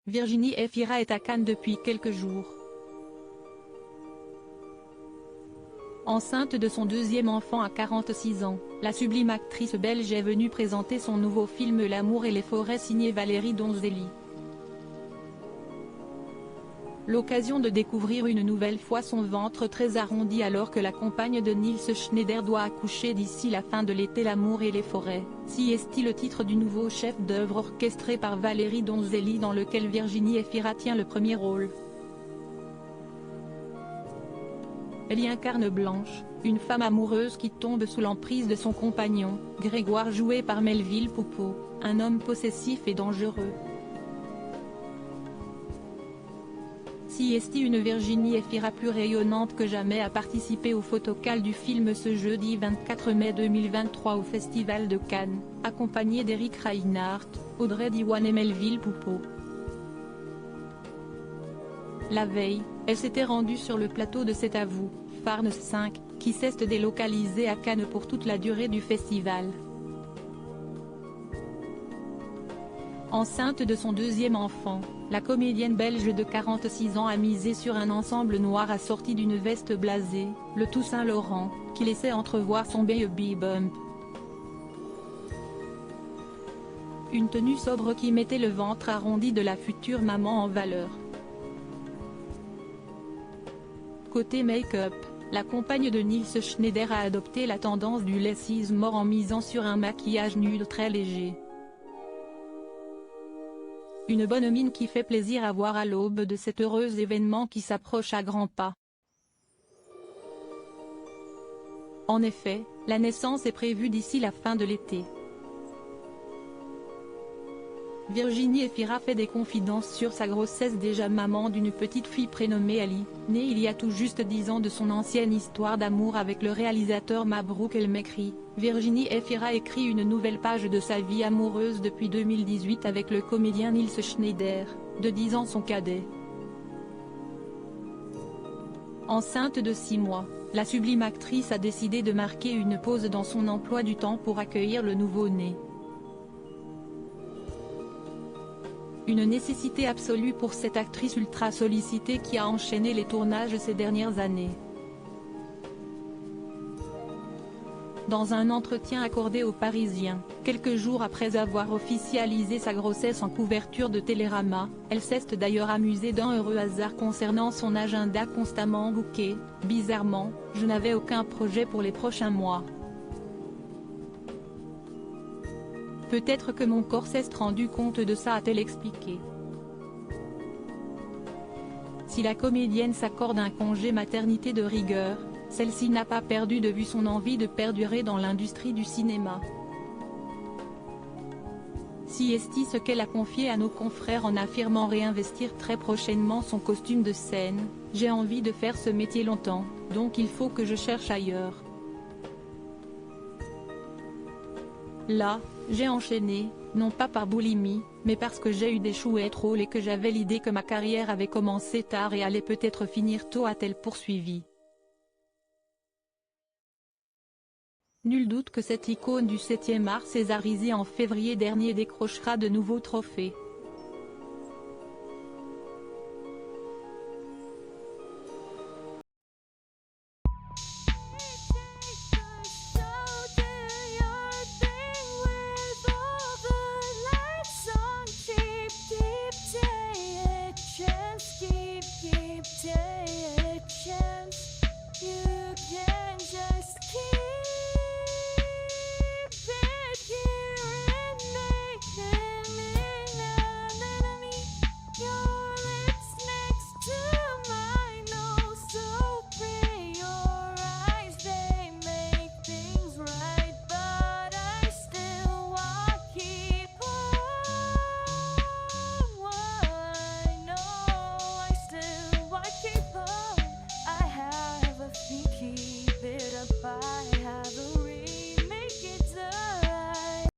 Virginie Efira est à Cannes depuis quelques jours. Enceinte de son deuxième enfant à 46 ans, la sublime actrice belge est venue présenter son nouveau film L'amour et les forêts signé Valérie Donzelli. L'occasion de découvrir une nouvelle fois son ventre très arrondi alors que la compagne de Nils Schneider doit accoucher d'ici la fin de l'été. L'amour et les forêts, si est le titre du nouveau chef-d'œuvre orchestré par Valérie Donzelli dans lequel Virginie Efira tient le premier rôle. Elle y incarne Blanche, une femme amoureuse qui tombe sous l'emprise de son compagnon, Grégoire joué par Melville Poupeau, un homme possessif et dangereux. Si est une Virginie Efira plus rayonnante que jamais a participé au photocall du film ce jeudi 24 mai 2023 au Festival de Cannes, accompagnée d'Éric Reinhardt, Audrey Diwan et Melville Poupeau. La veille, elle s'était rendue sur le plateau de C'est à vous, Farnes 5, qui s'est délocalisé à Cannes pour toute la durée du festival. Enceinte de son deuxième enfant, la comédienne belge de 46 ans a misé sur un ensemble noir assorti d'une veste blasée, le tout Saint-Laurent, qui laissait entrevoir son baby bump. Une tenue sobre qui mettait le ventre arrondi de la future maman en valeur. Côté make-up, la compagne de Nils Schneider a adopté la tendance du less is more en misant sur un maquillage nude très léger. Une bonne mine qui fait plaisir à voir à l'aube de cet heureux événement qui s'approche à grands pas. En effet, la naissance est prévue d'ici la fin de l'été. Virginie Efira fait des confidences sur sa grossesse, déjà maman d'une petite fille prénommée Ali, née il y a tout juste 10 ans de son ancienne histoire d'amour avec le réalisateur Mabrouk El Mekri. Virginie Efira écrit une nouvelle page de sa vie amoureuse depuis 2018 avec le comédien Nils Schneider, de 10 ans son cadet. Enceinte de 6 mois, la sublime actrice a décidé de marquer une pause dans son emploi du temps pour accueillir le nouveau-né. Une nécessité absolue pour cette actrice ultra sollicitée qui a enchaîné les tournages ces dernières années. Dans un entretien accordé aux Parisiens, quelques jours après avoir officialisé sa grossesse en couverture de Télérama, elle s'est d'ailleurs amusée d'un heureux hasard concernant son agenda constamment booké. Bizarrement, je n'avais aucun projet pour les prochains mois. Peut-être que mon corps s'est rendu compte de ça, a-t-elle expliqué. Si la comédienne s'accorde un congé maternité de rigueur, celle-ci n'a pas perdu de vue son envie de perdurer dans l'industrie du cinéma. Si est ce qu'elle a confié à nos confrères en affirmant réinvestir très prochainement son costume de scène, j'ai envie de faire ce métier longtemps, donc il faut que je cherche ailleurs. Là, j'ai enchaîné, non pas par boulimie, mais parce que j'ai eu des chouettes rôles et que j'avais l'idée que ma carrière avait commencé tard et allait peut-être finir tôt, a-t-elle poursuivi. Nul doute que cette icône du 7e art césarisé en février dernier décrochera de nouveaux trophées.